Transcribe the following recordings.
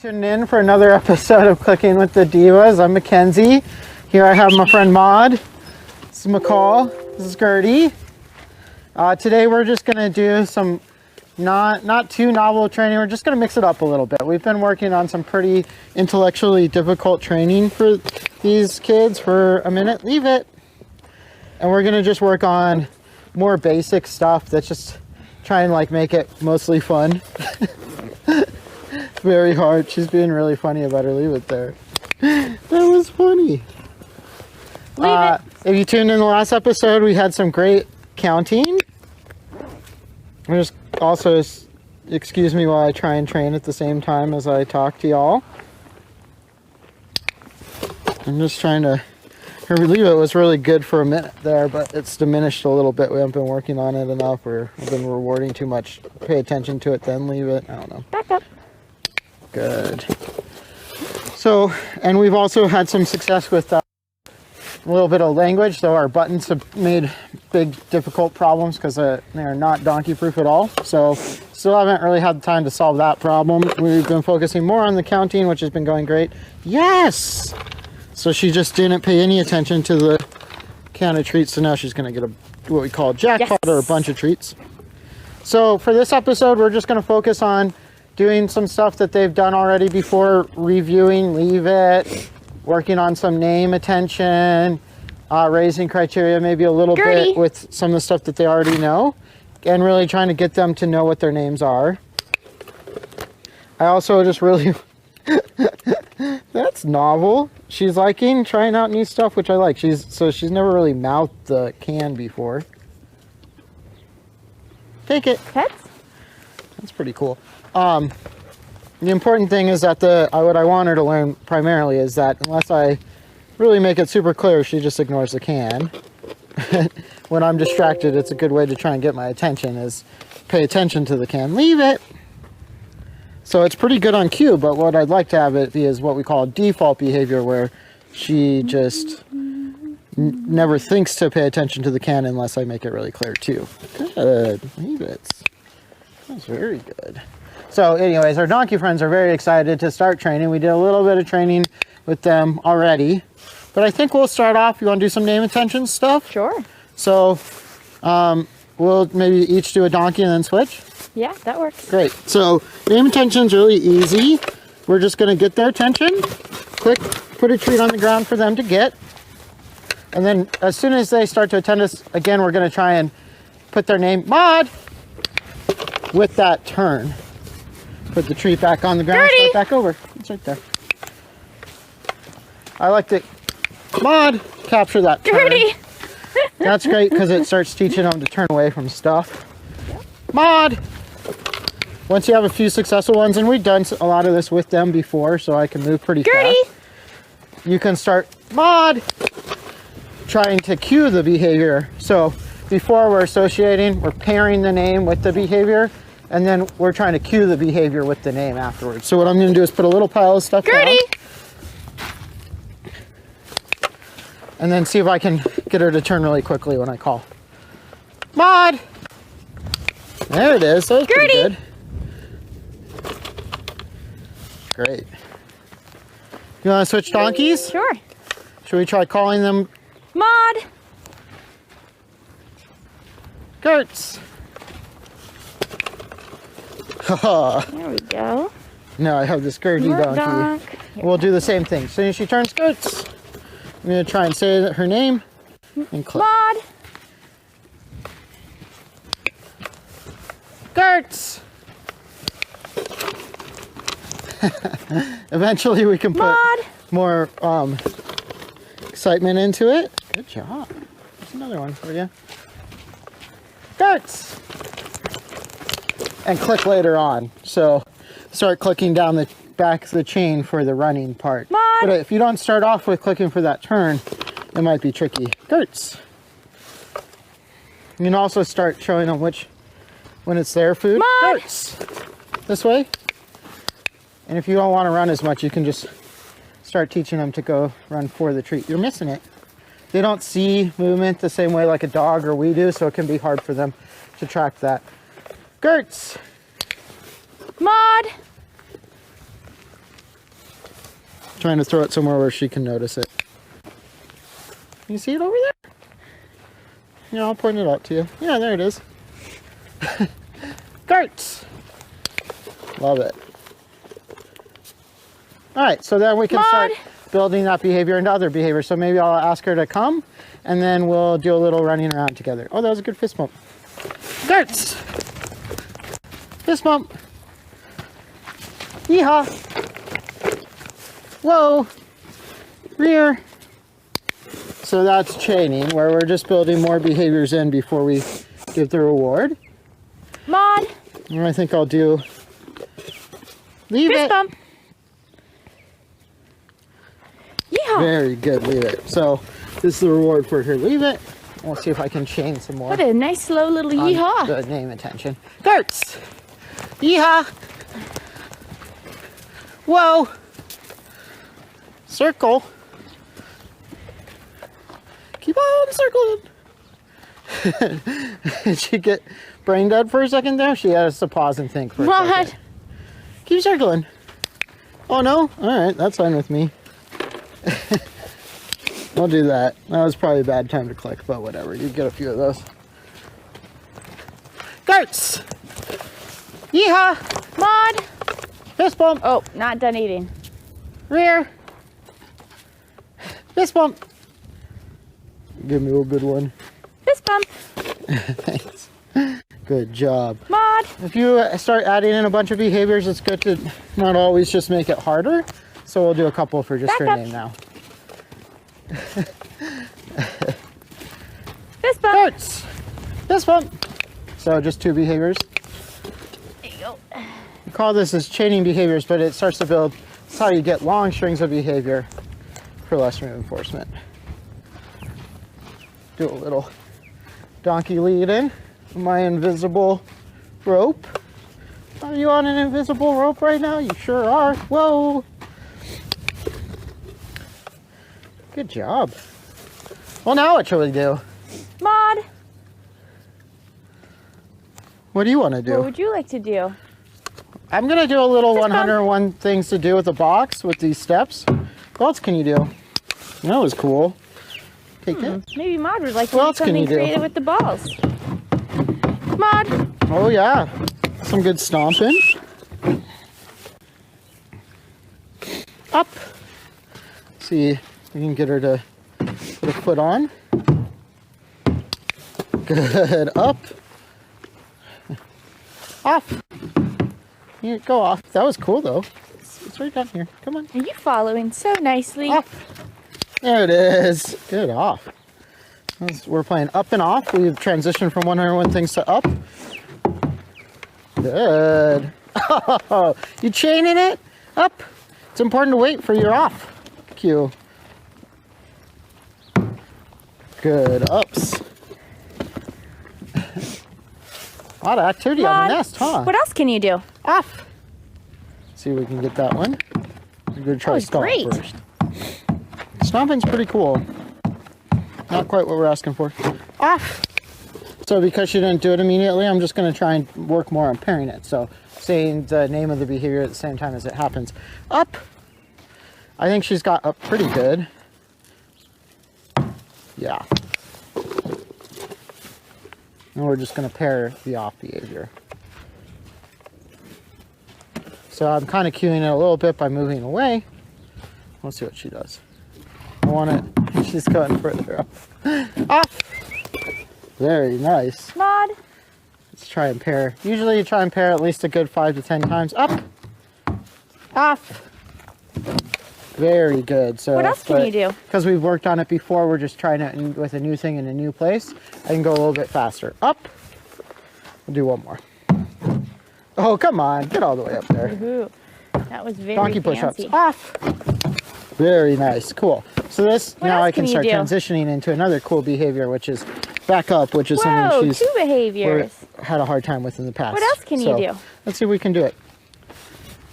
Tuned in for another episode of Cooking with the Divas. I'm Mackenzie. Here I have my friend Maud. This is McCall. This is Gertie. Today we're just going to do some not too novel training. We're just going to mix it up a little bit. We've been working on some pretty intellectually difficult training for these kids for a minute. Leave it. And we're going to just work on more basic stuff that's just try and like make it mostly fun. Very hard. She's being really funny about her. Leave it there. That was funny. If you tuned in the last episode, we had some great counting. Just also excuse me while I try and train at the same time as I talk to y'all. I'm just trying to leave it was really good for a minute there, but it's diminished a little bit. We haven't been working on it enough, or I've been rewarding too much. Pay attention to it, then leave it. I don't know. Back up. Good. So, and we've also had some success with a little bit of language, though our buttons have made big difficult problems because they're not donkey proof at all. So still haven't really had the time to solve that problem. We've been focusing more on the counting, which has been going great. Yes! So she just didn't pay any attention to the can of treats, so now she's going to get what we call a jackpot, or a bunch of treats. So for this episode, we're just going to focus on doing some stuff that they've done already before, reviewing, leave it, working on some name attention, raising criteria maybe a little bit with some of the stuff that they already know, and really trying to get them to know what their names are. I also just really... That's novel. She's liking trying out new stuff, which I like. She's never really mouthed the can before. Take it. Pets? That's pretty cool. The important thing is that what I want her to learn primarily is that unless I really make it super clear, she just ignores the can. When I'm distracted, it's a good way to try and get my attention is pay attention to the can. Leave it. So it's pretty good on cue, but what I'd like to have it be is what we call default behavior, where she just never thinks to pay attention to the can unless I make it really clear too. Good. Leave it. That's very good. So anyways, our donkey friends are very excited to start training. We did a little bit of training with them already, but I think we'll start off. You want to do some name attention stuff? Sure. So we'll maybe each do a donkey and then switch? Yeah, that works. Great. So name attention is really easy. We're just going to get their attention. Click, put a treat on the ground for them to get. And then as soon as they start to attend us, again, we're going to try and put their name, Maud, with that turn. Put the treat back on the ground, start back over. It's right there. I like to, Maud, capture that turn. Gertie! That's great because it starts teaching them to turn away from stuff. Maud! Once you have a few successful ones, and we've done a lot of this with them before, so I can move pretty fast. You can start, Maud, trying to cue the behavior. So before we're associating, we're pairing the name with the behavior, and then we're trying to cue the behavior with the name afterwards. So what I'm going to do is put a little pile of stuff down. And then see if I can get her to turn really quickly when I call. Maud! There it is. That was pretty good. Great. You want to switch donkeys? Sure. Should we try calling them? Maud! Gertz! There we go. No, I have this Gertie donkey. We'll do the same thing. As soon as she turns Gertz, I'm going to try and say her name and click. Maud! Gertz! Eventually we can put more excitement into it. Good job. There's another one for you. Gertz! And click later on. So start clicking down the back of the chain for the running part. But if you don't start off with clicking for that turn, it might be tricky. Gertz! You can also start showing them when it's their food. Gertz! This way. And if you don't want to run as much, you can just start teaching them to go run for the treat. You're missing it. They don't see movement the same way like a dog or we do, so it can be hard for them to track that. Gertz! Maud! Trying to throw it somewhere where she can notice it. You see it over there? Yeah, I'll point it out to you. Yeah, there it is. Garts! Love it. Alright, so then we can start building that behavior into other behaviors. So maybe I'll ask her to come, and then we'll do a little running around together. Oh, that was a good fist bump. Garts! Fist bump. Yeehaw! Whoa! Rear! So that's chaining, where we're just building more behaviors in before we give the reward. Maud! And I think I'll do... Leave Fist it! bump! Yeehaw! Very good, leave it. So this is the reward for her. Leave it. We'll see if I can chain some more. What a nice slow little yeehaw. Good name attention. Garts! Yeehaw! Whoa! Circle. Keep on circling. Did she get brain dead for a second there? She has to pause and think for a second. Keep circling. Oh no? Alright, that's fine with me. We'll do that. That was probably a bad time to click, but whatever. You get a few of those. Garts! Yeehaw! Maud! Fist bump! Oh, not done eating. Rear! Fist bump! Give me a good one. Fist bump! Thanks. Good job. Maud! If you start adding in a bunch of behaviors, it's good to not always just make it harder. So we'll do a couple for just Back her up. name now. Fist bump! Garts! Fist bump! So just 2 behaviors. There you go. We call this as chaining behaviors, but it starts to build. That's how you get long strings of behavior for less reinforcement. Do a little donkey lead in. My invisible rope. Are you on an invisible rope right now? You sure are. Whoa! Good job. Well, now what should we do? Maud! What do you want to do? What would you like to do? I'm going to do a little Fist bump. 101 things to do with the box with these steps. What else can you do? That was cool. Take it. Maybe Maud would like to What do else can something you do? creative with the balls. Maud! Oh yeah, some good stomping. Up. See if we can get her to put a foot on. Good. Up. Off. Here, go off. That was cool though. It's right down here. Come on. Are you following so nicely? Off. There it is. Good. Off. We're playing up and off. We've transitioned from 101 things to up. Good. Oh, you chaining it? Up. It's important to wait for your off cue. Good. Ups. A lot of activity on the nest, huh? What else can you do? Off. See if we can get that one. We're going to try Oh, stomp great. first. Stomping's pretty cool. Not quite what we're asking for. Off. So because she didn't do it immediately, I'm just going to try and work more on pairing it. So saying the name of the behavior at the same time as it happens. Up. I think she's got up pretty good. Yeah. And we're just going to pair the off behavior. So I'm kind of cueing it a little bit by moving away. Let's see what she does. I want it. She's going further up. Off. Very nice. Maud. Let's try and pair. Usually you try and pair at least a good 5 to 10 times. Up. Off. Very good. So What else can you do? Because we've worked on it before, we're just trying it with a new thing in a new place. I can go a little bit faster. Up. We'll do one more. Oh, come on. Get all the way up there. Woohoo. That was very Donkey push-ups. fancy. Off. Very nice. Cool. So this, What now else I can can you start do? transitioning into another cool behavior, which is back up, which is Whoa, something she's 2 behaviors. had a hard time with in the past. What else can you So, do? Let's see if we can do it.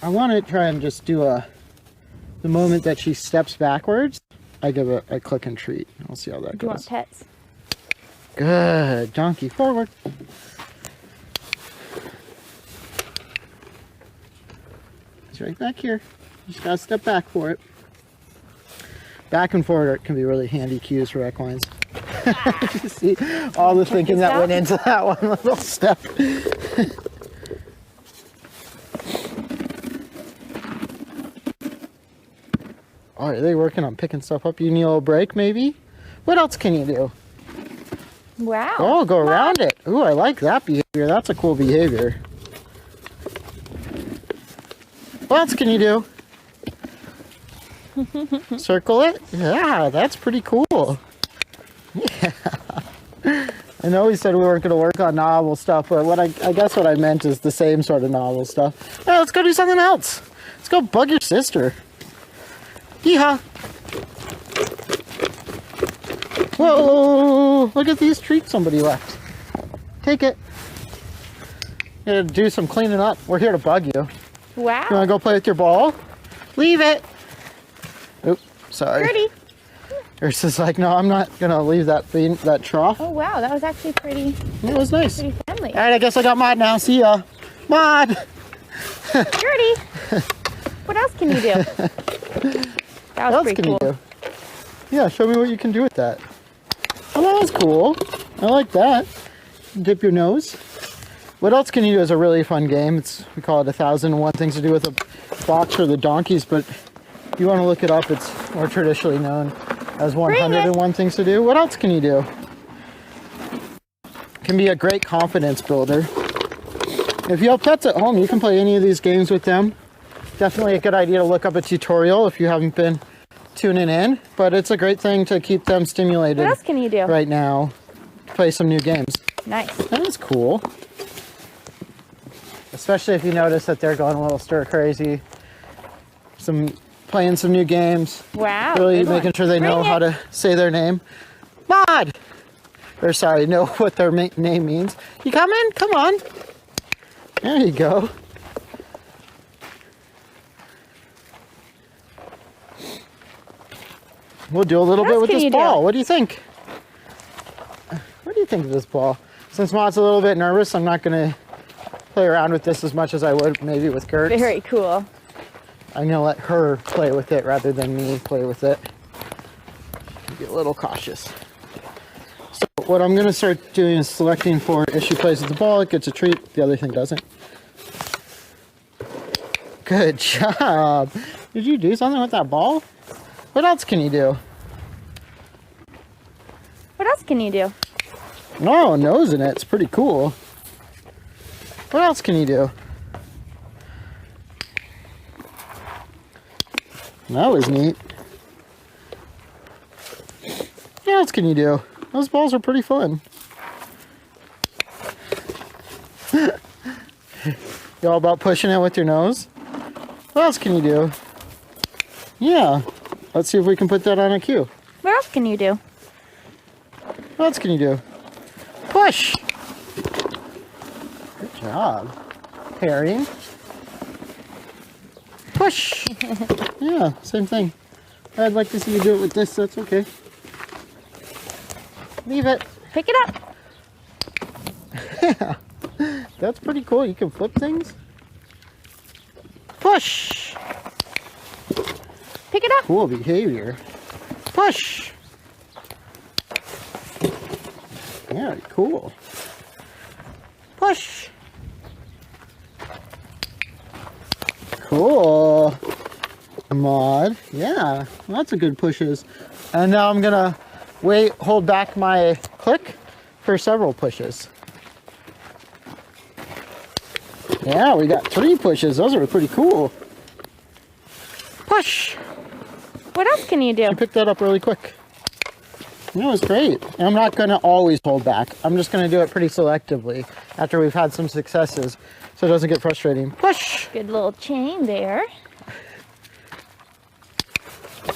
I want to try and just do the moment that she steps backwards, I give a click and treat. We'll see how that Do you want goes. pets? Good. Donkey forward. It's right back here. You just gotta step back for it. Back and forward can be really handy cues for equines. You see all the thinking that went into that one little step. Oh, are they working on picking stuff up? You need a little break, maybe? What else can you do? Wow. Oh, go around it. Ooh, I like that behavior. That's a cool behavior. What else can you do? Circle it? Yeah, that's pretty cool. Yeah. I know we said we weren't going to work on novel stuff, but what I guess what I meant is the same sort of novel stuff. Hey, let's go do something else. Let's go bug your sister. Yeehaw. Whoa, look at these treats somebody left. Take it. Gotta do some cleaning up. We're here to bug you. Wow. You wanna go play with your ball? Leave it. Oop, sorry. Pretty. Ursa's like, no, I'm not gonna leave that trough. Oh wow, that was actually pretty It was nice. pretty friendly. All right, I guess I got Maud now. See ya. Maud! Gertie. What else can you do? That was What else pretty can cool. you do? Yeah, show me what you can do with that. Oh, that was cool. I like that. Dip your nose. What else can you do is a really fun game. We call it 1001 Things to Do with a Box for the Donkeys, but if you want to look it up, it's more traditionally known as 101 Things to Do. What else can you do? It can be a great confidence builder. If you have pets at home, you can play any of these games with them. Definitely a good idea to look up a tutorial if you haven't been tuning in, but it's a great thing to keep them stimulated. What else can you do? Right now, play some new games. Nice. That is cool. Especially if you notice that they're going a little stir crazy. Playing some new games. Wow. Really good making one. sure they know how to say their name. Maud! Or sorry, know what their name means. You coming? Come on. There you go. We'll do a little bit with this ball. What do you think? What do you think of this ball? Since Maud's a little bit nervous, I'm not going to play around with this as much as I would maybe with Gert. Very cool. I'm going to let her play with it rather than me play with it. Be a little cautious. So what I'm going to start doing is selecting for if she plays with the ball, it gets a treat. The other thing doesn't. Good job. Did you do something with that ball? What else can you do? What else can you do? No, nose in it. It's pretty cool. What else can you do? That was neat. What else can you do? Those balls are pretty fun. You all about pushing it with your nose? What else can you do? Yeah. Let's see if we can put that on a cue. What else can you do? What else can you do? Push! Good job. Parrying. Push! Yeah, same thing. I'd like to see you do it with this, that's okay. Leave it. Pick it up. Yeah. That's pretty cool. You can flip things. Push! Pick it up. Cool behavior. Push! Very cool. Push! Cool. Maud. Yeah, lots of good pushes. And now I'm gonna hold back my click for several pushes. Yeah, we got 3 pushes. Those are pretty cool. Push! What else can you do? I picked that up really quick. That was great. And I'm not going to always hold back. I'm just going to do it pretty selectively after we've had some successes so it doesn't get frustrating. Push! Good little chain there.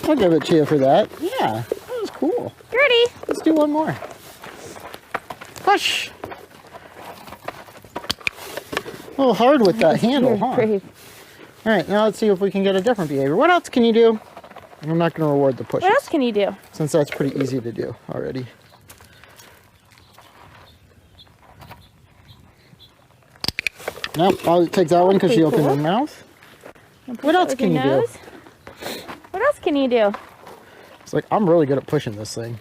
I'll give it to you for that. Yeah, that was cool. Gertie. Let's do one more. Push! A little hard with that handle, huh? Brave. All right, now let's see if we can get a different behavior. What else can you do? I'm not going to reward the pushes. What else can you do? Since that's pretty easy to do already. Nope, I'll take that one because she opened her mouth. What else can you do? What else can you do? It's like, I'm really good at pushing this thing.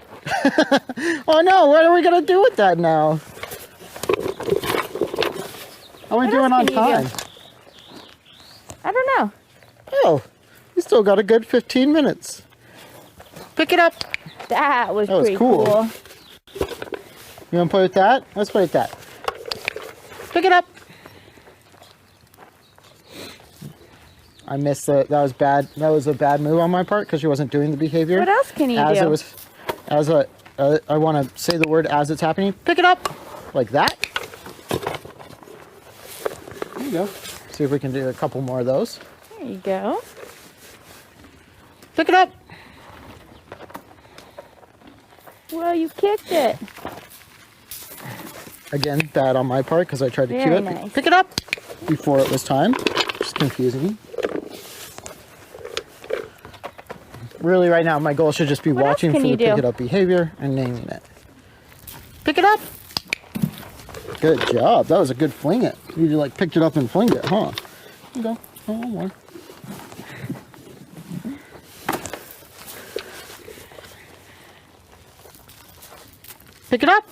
Oh no, what are we gonna do with that now? How are we doing on time? I don't know. Oh, we still got a good 15 minutes. Pick it up. That was pretty cool. cool. You wanna play with that? Let's play with that. Pick it up. I missed that. That was bad. That was a bad move on my part because she wasn't doing the behavior. What else can you do? It was, I want to say the word as it's happening. Pick it up, like that. There you go. See if we can do a couple more of those. There you go. Pick it up. Well, you kicked it. Again, bad on my part because I tried to cue it. Nice. Pick it up before it was time. Just confusing. Really, right now, my goal should just be watching for the pick it up behavior and naming it. Pick it up. Good job. That was a good fling it. You like picked it up and flinged it, huh? Here you go. Oh, one more. Pick it up.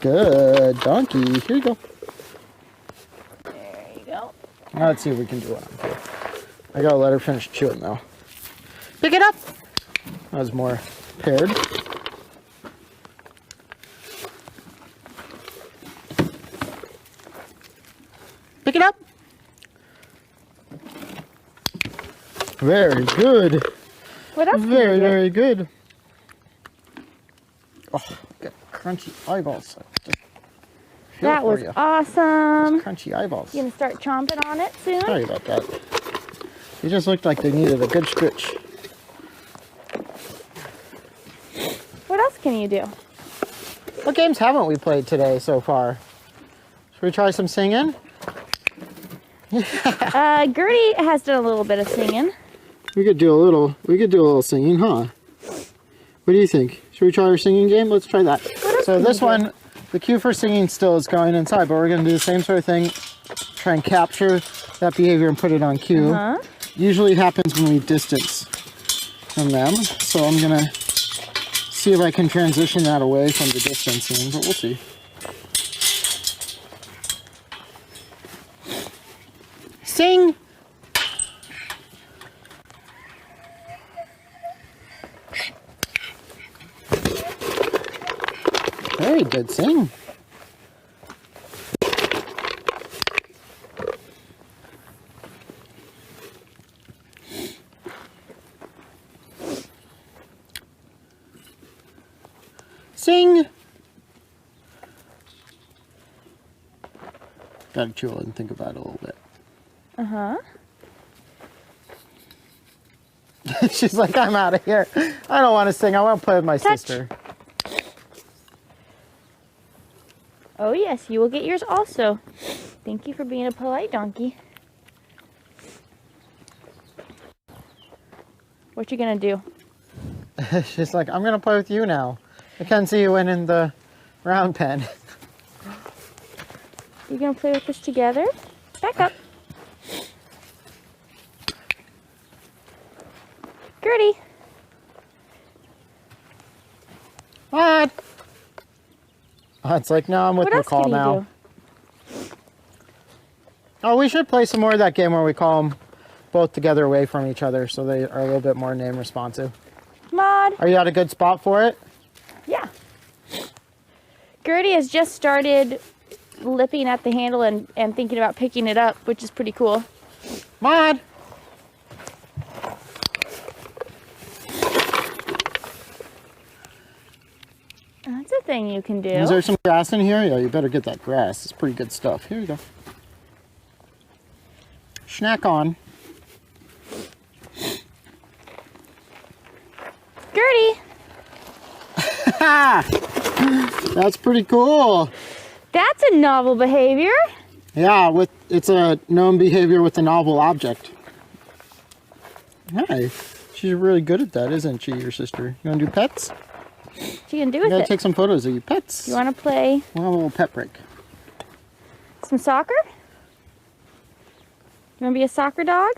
Good donkey. Here you go. There you go. Now let's see if we can do it. I gotta let her finish chewing though. Pick it up. That was more paired. Pick it up. Very good. What else? Very, very good. Oh, got crunchy eyeballs. That was awesome. Those crunchy eyeballs. You gonna start chomping on it soon? Sorry about that. They just looked like they needed a good stretch. What else can you do? What games haven't we played today so far? Should we try some singing? Gertie has done a little bit of singing. We could do a little singing, huh? What do you think? Should we try our singing game? Let's try that. So this one, the cue for singing still is going inside, but we're going to do the same sort of thing. Try and capture that behavior and put it on cue. Usually happens when we distance from them. So I'm going to see if I can transition that away from the distancing, but we'll see. Sing! Very good, sing. Sing! Gotta chill and think about it a little bit. She's like, I'm out of here. I don't want to sing. I want to play with my sister. Oh yes, you will get yours also. Thank you for being a polite donkey. What you gonna do? She's like, I'm gonna play with you now. I can't see you went in the round pen. You gonna play with this together? Back up. Gertie. What? Oh, it's like, no, I'm with McCall now. Oh, we should play some more of that game where we call them both together away from each other so they are a little bit more name responsive. Maud. Are you at a good spot for it? Yeah. Gertie has just started lipping at the handle and thinking about picking it up, which is pretty cool. Maud! That's a thing you can do. Is there some grass in here? Yeah, you better get that grass. It's pretty good stuff. Here you go. Snack on. Gertie! That's pretty cool. That's a novel behavior. Yeah, it's a known behavior with a novel object. Hi. She's really good at that, isn't she, your sister? You want to do pets? What you gonna do You with gotta it? take some photos of your pets. You wanna play We'll have a little pet break. some soccer? You wanna be a soccer dog?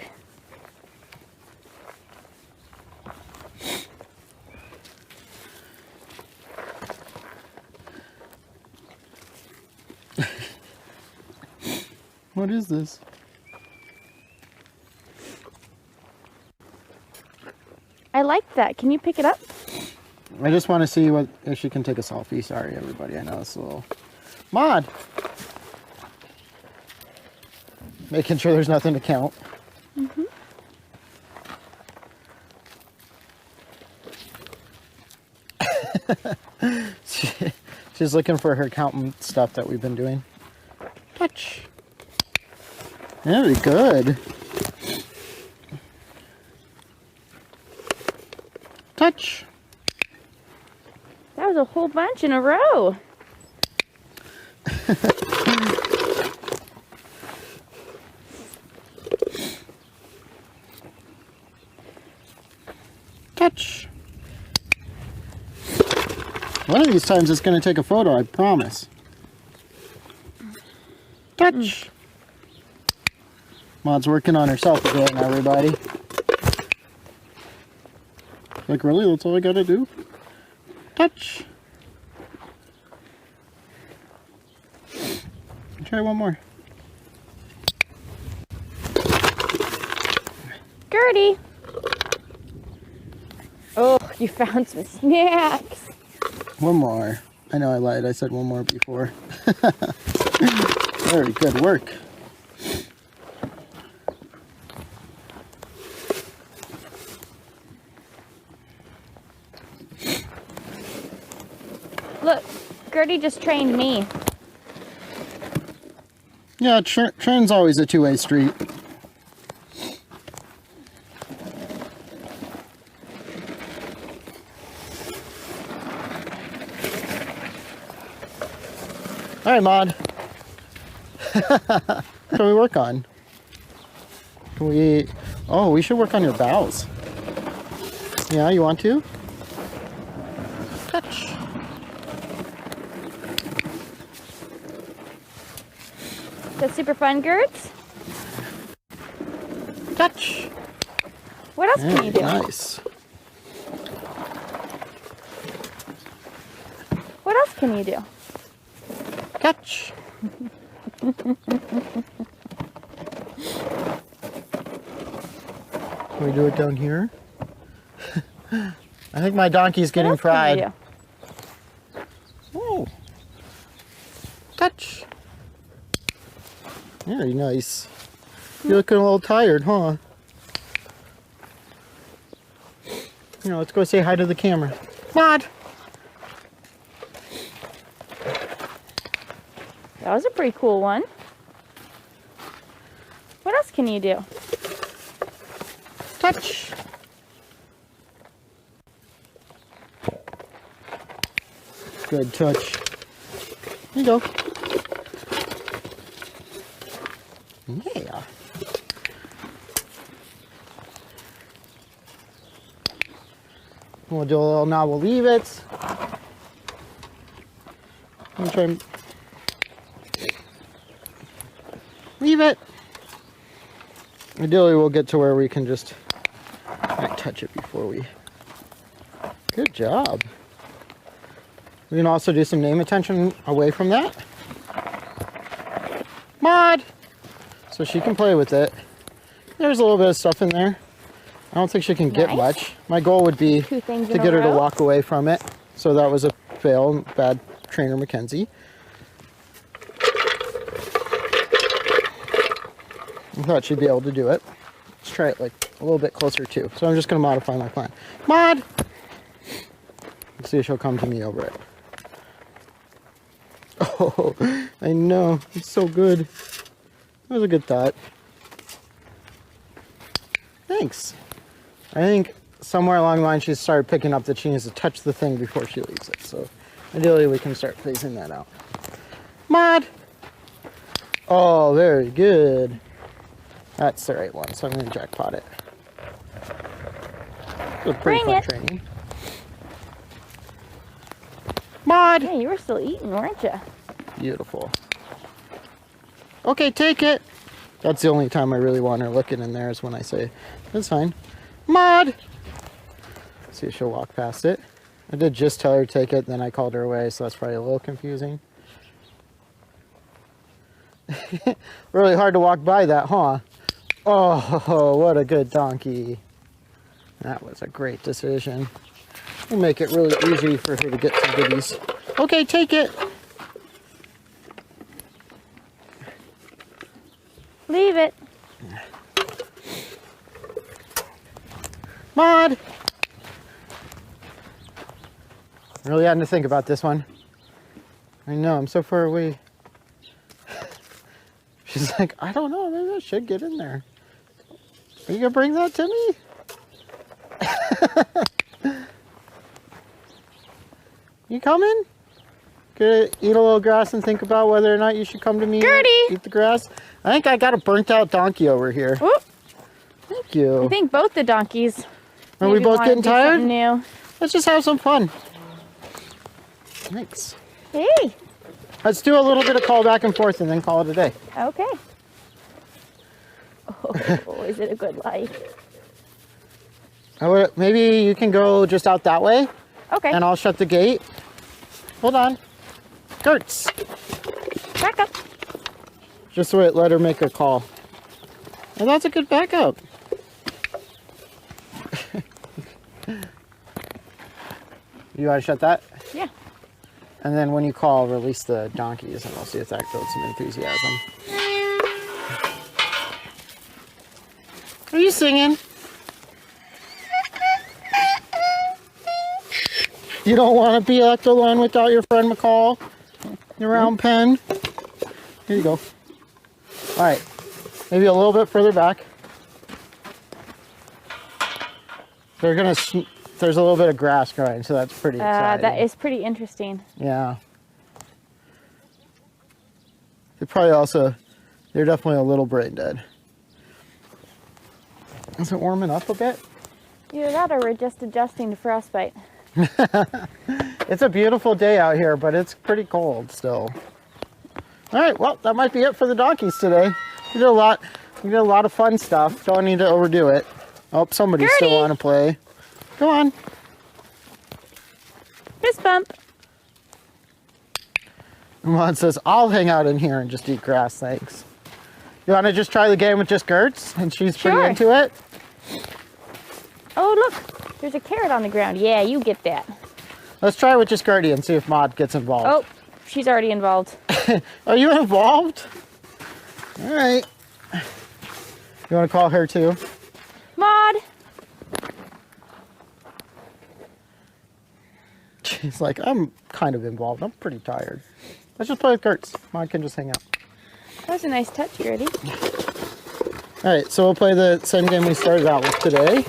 What is this? I like that. Can you pick it up? I just want to see what if she can take a selfie. Sorry, everybody. I know it's a little... Maud! Making sure there's nothing to count. Mm-hmm. She's looking for her counting stuff that we've been doing. Touch. Very good. Touch. That was a whole bunch in a row. Touch. One of these times it's going to take a photo, I promise. Touch. Maud's working on herself again, everybody. Like, really? That's all I gotta do? Touch. Try one more. Gertie. Oh, you found some snacks. One more. I know I lied. I said one more before. Very good work. Look, Gertie just trained me. Yeah, train's always a two-way street. All right, Maud. What can we work on? Can we... Oh, we should work on your bows. Yeah, you want to? Touch. That's super fun, Gertz. Touch. What else can you do? Nice. What else can you do? Touch. Can we do it down here? I think my donkey's getting What else can you fried. do? Oh. Touch. Very nice. You're looking a little tired, huh? You know, let's go say hi to the camera. Maud. That was a pretty cool one. What else can you do? Touch. Good touch. Here you go. Yeah. We'll do a little, now we'll leave it. I'm trying. Leave it. Ideally, we'll get to where we can just touch it before we... Good job. We can also do some name attention away from that. Maud! So she can play with it. There's a little bit of stuff in there. I don't think she can get Nice. much. My goal would be Two things to in a get her to row. walk away from it. So that was a fail. Bad trainer, Mackenzie. I thought she'd be able to do it. Let's try it like a little bit closer too. So I'm just going to modify my plan. Maud! Let's see if she'll come to me over it. Oh, I know. It's so good. That was a good thought. Thanks. I think somewhere along the line she started picking up that she needs to touch the thing before she leaves it. So ideally we can start phasing that out. Maud! Oh, very good. That's the right one, so I'm going to jackpot it. It was pretty Bring fun it. training. Maud! Yeah, you were still eating, weren't you? Beautiful. Okay, take it. That's the only time I really want her looking in there is when I say, that's fine. Maud! See if she'll walk past it. I did just tell her to take it, then I called her away, so that's probably a little confusing. Really hard to walk by that, huh? Oh, what a good donkey. That was a great decision. We'll make it really easy for her to get some goodies. Okay, take it. Leave it. Maud! Really having to think about this one. I know, I'm so far away. She's like, I don't know, maybe I should get in there. Are you gonna bring that to me? You coming? Gonna eat a little grass and think about whether or not you should come to me Gertie! and eat the grass? I think I got a burnt out donkey over here. Whoop. Thank you. I think both the donkeys. Are we maybe both wanna getting do tired? something new. Let's just have some fun. Thanks. Hey. Let's do a little bit of call back and forth and then call it a day. Okay. Oh, is it a good life? Maybe you can go just out that way Okay. and I'll shut the gate. Hold on. Gertz. Back up. Just so it let her make a call. And that's a good backup. You want to shut that? Yeah. And then when you call, release the donkeys and we'll see if that builds some enthusiasm. Are you singing? You don't want to be left alone without your friend McCall? Your round pen? Here you go. All right. Maybe a little bit further back. There's a little bit of grass growing, so that's pretty exciting. That is pretty interesting. Yeah. They're definitely a little brain dead. Is it warming up a bit? Either that or we're just adjusting to frostbite. It's a beautiful day out here, but it's pretty cold still. All right, well, that might be it for the donkeys today. We did a lot of fun stuff. Don't need to overdo it. Oh, somebody still want to play. Come on. Fist bump. Mom says, I'll hang out in here and just eat grass, thanks. You want to just try the game with just Gertz? And she's pretty Sure. into it? Oh, look. There's a carrot on the ground. Yeah, you get that. Let's try with just Gertie and see if Maud gets involved. Oh, she's already involved. Are you involved? All right. You want to call her too? Maud. She's like, I'm kind of involved. I'm pretty tired. Let's just play with Gertz. Maud can just hang out. That was a nice touch, Gertie. All right, so we'll play the same game we started out with today.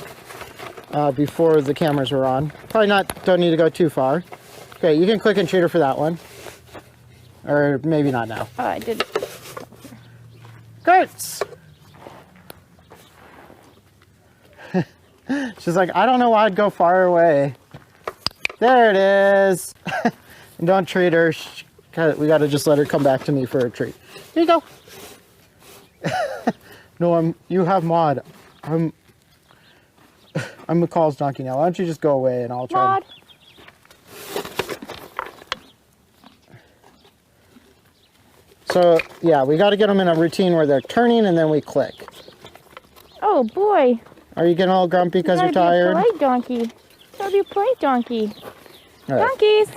Before the cameras were on. Probably don't need to go too far. Okay, you can click and shoot her for that one. Or maybe not now. Oh, I did. Gertz! She's like, I don't know why I'd go far away. There it is. And don't treat her. We got to just let her come back to me for a treat. Here you go. No, you have Maud. I'm McCall's donkey now. Why don't you just go away and I'll try. Maud. So, yeah, we got to get them in a routine where they're turning and then we click. Oh, boy. Are you getting all grumpy because you're tired? Gotta be a polite donkey. Gotta be a polite donkey. All right. Donkeys.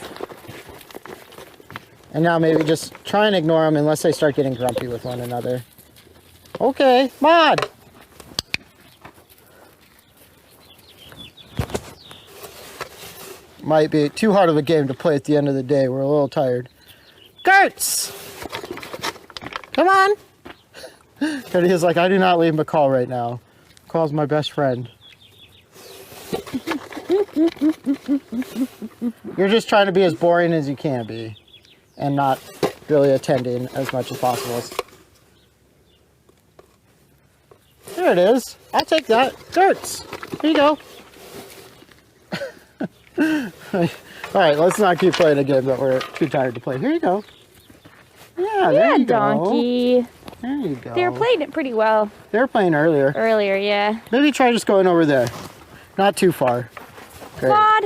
And now maybe just try and ignore them unless they start getting grumpy with one another. Okay, Maud! Might be too hard of a game to play at the end of the day. We're a little tired. Gertz! Come on! Gertie is like, I do not leave McCall right now. McCall's my best friend. You're just trying to be as boring as you can be. And not really attending as much as possible. There it is. I'll take that. Gertz! Here you go. Alright, let's not keep playing a game that we're too tired to play. Here you go. Yeah, there you donkey. go. There you go. They were playing it pretty well. They were playing earlier. Earlier, yeah. Maybe try just going over there. Not too far. Great. Maud.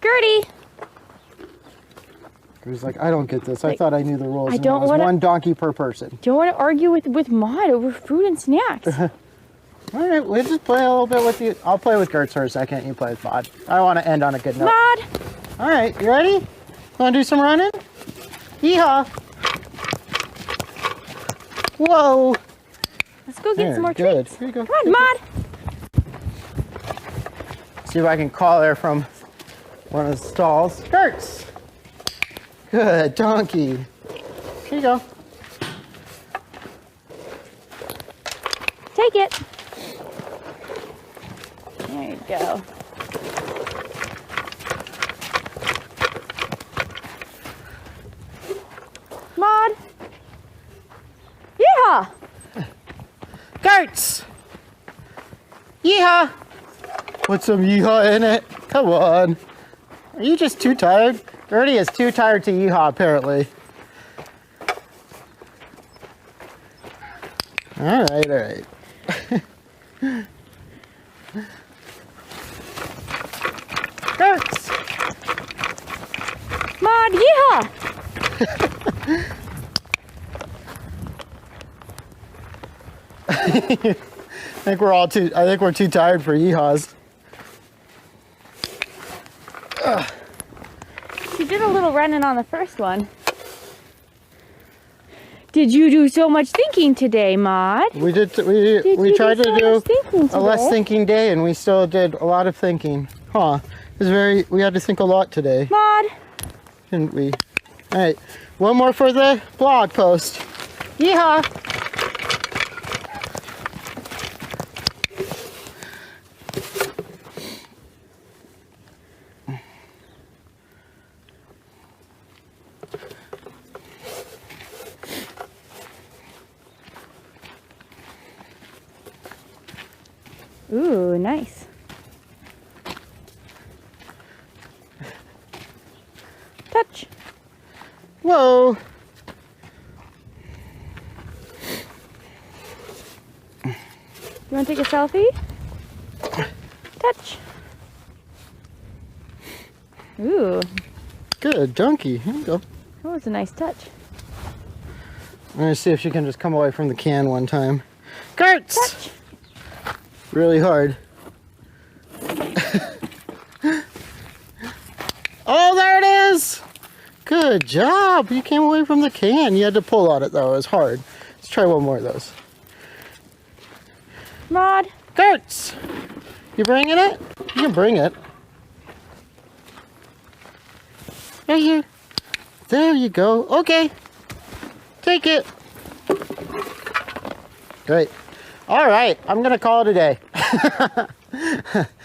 Gertie. He was like, I don't get this. I Like, thought I knew the rules. I and don't it was wanna- one donkey per person. Don't want to argue with Maud over food and snacks. All right, we'll just play a little bit with you. I'll play with Gertz for a second. You play with Maud. I want to end on a good note. Maud! All right, you ready? Want to do some running? Yeehaw! Whoa! Let's go get There, some more good. treats. Here you go. Come on, Maud! See if I can call her from one of the stalls. Gertz! Good donkey. Here you go. Take it. There you go. Maud! Yeehaw! Gertz! Yeehaw! Put some yeehaw in it. Come on. Are you just too tired? Gertie is too tired to yeehaw, apparently. All right, all right. Gertz! Maud, yeehaw! I think we're too tired for yeehaws. She did a little running on the first one. Did you do so much thinking today, Maud? We did. Did We you tried do to so do much thinking a less today? thinking day, and we still did a lot of thinking. Huh? It was very. We had to think a lot today, Maud, didn't we? All right. One more for the blog post. Yeehaw! ooh, nice. Touch. Whoa! You want to take a selfie? Touch. Ooh, Good donkey. Here you go. that was a nice touch. I'm gonna see if she can just come away from the can one time. Gertz! Touch. Really hard. Oh, there it is! Good job. You came away from the can. You had to pull on it though. It was hard. Let's try one more of those. Maud, Gertz! You bringing it? You can bring it. Right here. There you go. Okay. Take it. Great. All right. I'm going to call it a day.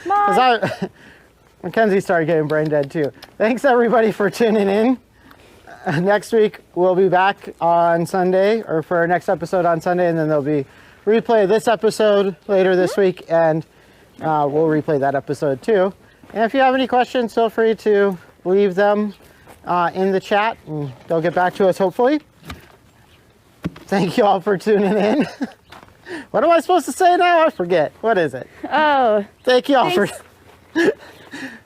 Maud. Mackenzie started getting brain dead too. Thanks everybody for tuning in. Next week we'll be back on Sunday, or for our next episode on Sunday, and then there'll be replay of this episode later this week, and we'll replay that episode too. And if you have any questions, feel free to leave them in the chat, and they'll get back to us hopefully. Thank you all for tuning in. What am I supposed to say now? I forget. What is it? Oh, Thank you all for.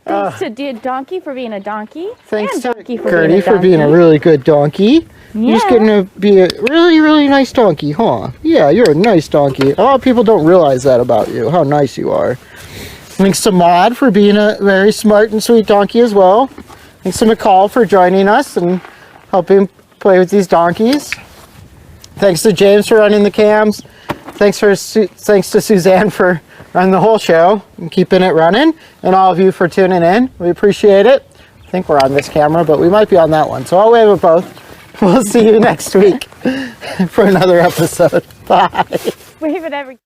thanks to Donkey for being a donkey. Thanks and to Donkey Gertie for being a donkey. really good donkey. You're just Yeah. getting to be a really, really nice donkey, huh? Yeah, you're a nice donkey. A lot of people don't realize that about you, how nice you are. Thanks to Maud for being a very smart and sweet donkey as well. Thanks to McCall for joining us and helping play with these donkeys. Thanks to James for running the cams. Thanks to Suzanne for running the whole show and keeping it running, and all of you for tuning in. We appreciate it. I think we're on this camera, but we might be on that one, so I'll wave at both. We'll see you next week for another episode. Bye. Wave at every.